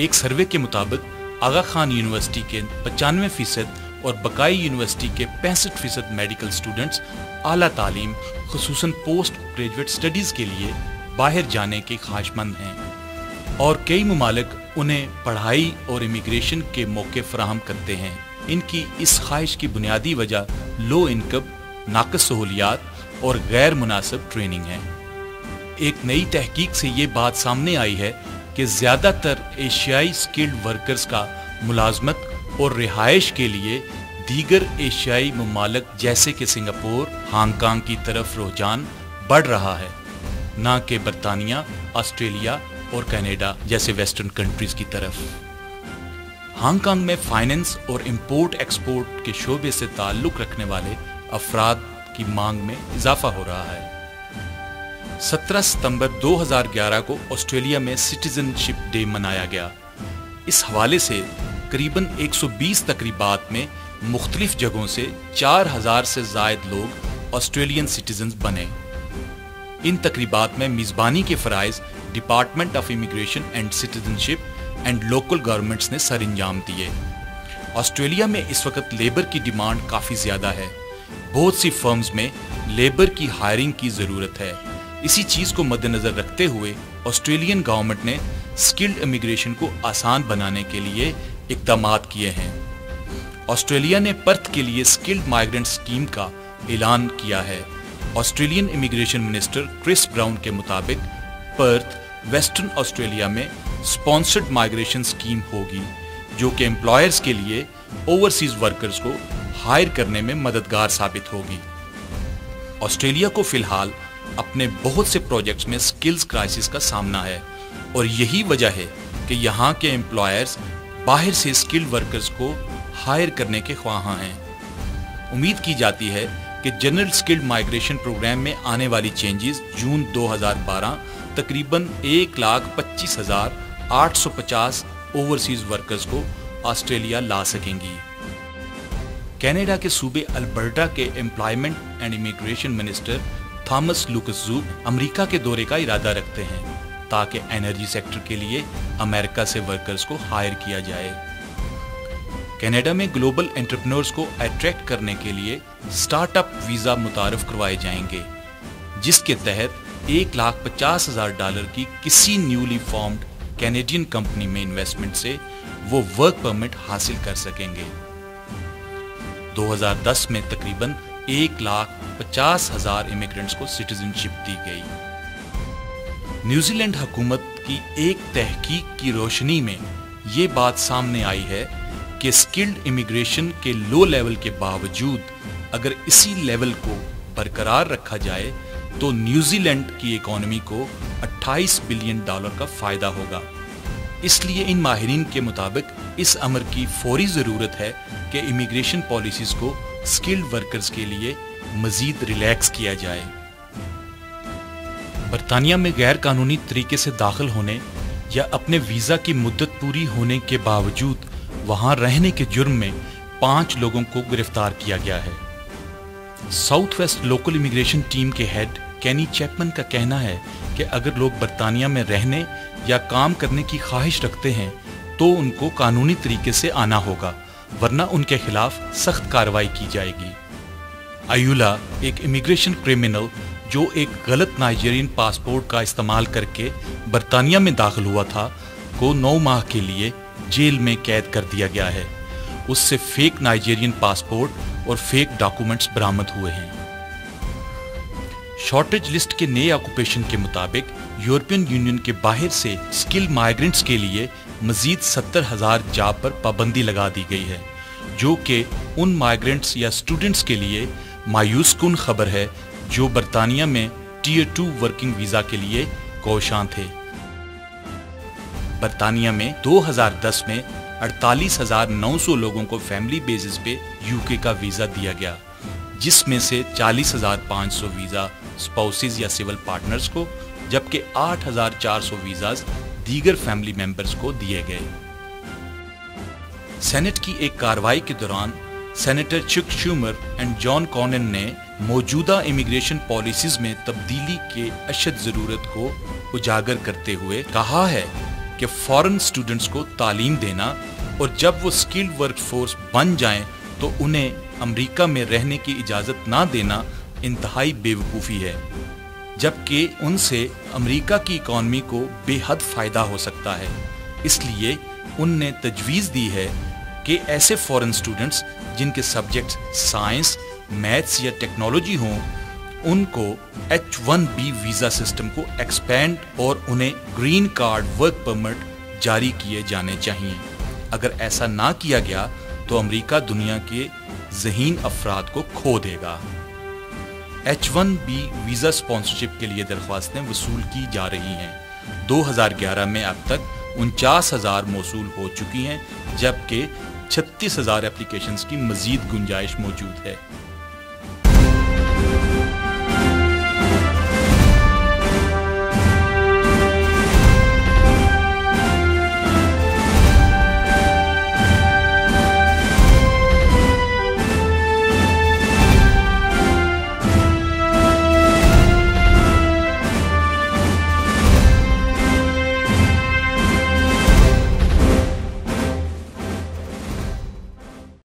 ایک سروے کے مطابق آغا خان یونیورسٹی کے 95% اور بقائی یونیورسٹی کے 65% میڈیکل سٹوڈنٹس اعلیٰ تعلیم خصوصاً پوسٹ گریجویٹ سٹڈیز کے لیے باہر جانے کے خواہش مند ہیں، اور کئی ممالک انہیں پڑھائی اور امیگریشن کے موقع فراہم کرتے ہیں۔ ان کی اس خواہش کی بنیادی وجہ لو انکم، ناقص سہولیات اور غیر مناسب ٹریننگ ہے۔ ایک نئی تحقیق سے یہ بات سامنے آئی ہے کہ زیادہ تر ایشیائی سکلڈ ورکرز کا ملازمت اور رہائش کے لیے دیگر ایشیائی ممالک جیسے کہ سنگاپور، ہانگ کانگ کی طرف رجحان بڑھ رہا ہے، نہ کہ برطانیہ، آسٹریلیا اور کینیڈا جیسے ویسٹرن کنٹریز کی طرف۔ ہانگ کانگ میں فائننس اور امپورٹ ایکسپورٹ کے شعبے سے تعلق رکھنے والے افراد کی مانگ میں اضافہ ہو رہا ہے۔ 17 ستمبر 2011 کو آسٹریلیا میں سٹیزن شپ ڈے منایا گیا۔ اس حوالے سے قریباً 120 تقریبات میں مختلف جگہوں سے 4000 سے زائد لوگ آسٹریلین سٹیزنز بنے۔ ان تقریبات میں میزبانی کے فرائض department of immigration and citizen ship and local governments نے سر انجام دیے۔ آسٹریلیا میں اس وقت لیبر کی ڈیمانڈ کافی زیادہ ہے۔ بہت سی فرمز میں لیبر کی ہائرنگ کی ضرورت ہے۔ اسی چیز کو مد نظر رکھتے ہوئے آسٹریلین گورنمنٹ نے سکلڈ امیگریشن کو آسان بنانے کے لیے اقدامات کیے ہیں۔ آسٹریلیا نے پرتھ کے لیے سکلڈ مائیگرنٹ اسکیم کا اعلان کیا ہے۔ آسٹریلین امیگریشن منسٹر کرس براؤن کے مطابق پرتھ ویسٹرن آسٹریلیا میں اسپانسرڈ مائیگریشن اسکیم ہوگی، جو کہ امپلائرز کے لیے اوورسیز ورکرز کو ہائر کرنے میں مددگار ثابت ہوگی۔ آسٹریلیا کو فی الحال اپنے بہت سے پروجیکٹس میں سکلز کرائسس کا سامنا ہے، اور یہی وجہ ہے کہ یہاں کے امپلائرز باہر سے سکلڈ ورکرز کو ہائر کرنے کے خواہاں ہیں۔ امید کی جاتی ہے کہ جنرل سکلڈ مائیگریشن پروگرام میں آنے والی چینجز جون 2012 تقریباً 1,25,850 اوورسیز ورکرز کو آسٹریلیا لا سکیں گی۔ کینیڈا کے صوبے البرٹا کے employment and immigration minister Thomas Lukaszuk امریکہ کے دورے کا ارادہ رکھتے ہیں تاکہ انرجی سیکٹر کے لیے امریکہ سے ورکرز کو ہائر کیا جائے۔ کینیڈا میں گلوبل انٹرپرینورز کو اٹریکٹ کرنے کے لیے سٹارٹ اپ ویزا متعارف کروائے جائیں گے، جس کے تحت $1,50,000 کی کسی نیولی فارمڈ کینیڈین کمپنی میں انویسٹمنٹ سے وہ ورک پرمٹ حاصل کر سکیں گے۔ 2010 میں تقریباً 1,50,000 امیگرنٹس کو سٹیزن شپ دی گئی۔ نیوزی لینڈ حکومت کی ایک تحقیق کی روشنی میں یہ بات سامنے آئی ہے کہ سکلڈ امیگریشن کے لو لیول کے باوجود اگر اسی لیول کو برقرار رکھا جائے تو نیوزی لینڈ کی اکانومی کو $28 بلین کا فائدہ ہوگا۔ اس لیے ان ماہرین کے مطابق اس امر کی فوری ضرورت ہے کہ امیگریشن پالیسیز کو سکلڈ ورکرز کے لیے مزید ریلیکس کیا جائے۔ برطانیہ میں غیر قانونی طریقے سے داخل ہونے یا اپنے ویزا کی مدت پوری ہونے کے باوجود وہاں رہنے کے جرم میں 5 لوگوں کو گرفتار کیا گیا ہے۔ South waste local immigration team کے ہیڈ کینی چیپمن کا کہنا ہے کہ اگر لوگ برطانیہ میں رہنے یا کام کرنے کی خواہش رکھتے ہیں تو ان کو قانونی طریقے سے آنا ہوگا، ورنہ ان کے خلاف سخت کارروائی کی جائے گی۔ ایولا، ایک امیگریشن کرمنل جو ایک غلط نائجیرین پاسپورٹ کا استعمال کر کے برطانیہ میں داخل ہوا تھا، کو 9 ماہ کے لیے جیل میں قید کر دیا گیا ہے۔ اس سے فیک نائجیرین پاسپورٹ اور فیک ڈاکومنٹس برآمد ہوئے ہیں۔ شارٹیج لسٹ کے نئے آکوپیشن کے مطابق یورپین یونین کے باہر سے سکل مائیگرنٹس کے لیے مزید 70,000 جاب پر پابندی لگا دی گئی ہے، جو کہ ان مائیگرنٹس یا اسٹوڈنٹس کے لیے مایوس کن خبر ہے جو برطانیہ میں ٹیئر 2 ورکنگ ویزا کے لیے کوشاں تھے۔ برطانیہ میں 2010 میں 48,900 لوگوں کو فیملی بیسس پہ UK کا ویزا دیا گیا، جس میں سے 40,500 ویزا اسپاؤسز یا سول پارٹنرز کو، جبکہ 8,400 ویزاز دیگر فیملی ممبرز کو دیے گئے۔ سینٹ کی ایک کارروائی کے دوران سینیٹر چک شومر اینڈ جان کونن نے موجودہ امیگریشن پالیسیز میں تبدیلی کے اشد ضرورت کو اجاگر کرتے ہوئے کہا ہے کہ فارن اسٹوڈنٹس کو تعلیم دینا اور جب وہ اسکلڈ ورک فورس بن جائیں تو انہیں امریکہ میں رہنے کی اجازت نہ دینا انتہائی بے وقوفی ہے، جبکہ ان سے امریکہ کی اکانومی کو بے حد فائدہ ہو سکتا ہے۔ اس لیے ان نے تجویز دی ہے کہ ایسے فارن اسٹوڈنٹس جن کے سبجیکٹس سائنس، میتھس یا ٹیکنالوجی ہوں، ان کو H1B ویزا سسٹم کو ایکسپینڈ اور انہیں گرین کارڈ ورک پرمٹ جاری کیے جانے چاہیے۔ اگر ایسا نہ کیا گیا تو امریکہ دنیا کے ذہین افراد کو کھو دے گا۔ H1B ویزا سپانسرشپ کے لیے درخواستیں وصول کی جا رہی ہیں۔ 2011 میں اب تک 49,000 موصول ہو چکی ہیں، جبکہ 36,000 اپلیکیشنز کی مزید گنجائش موجود ہے۔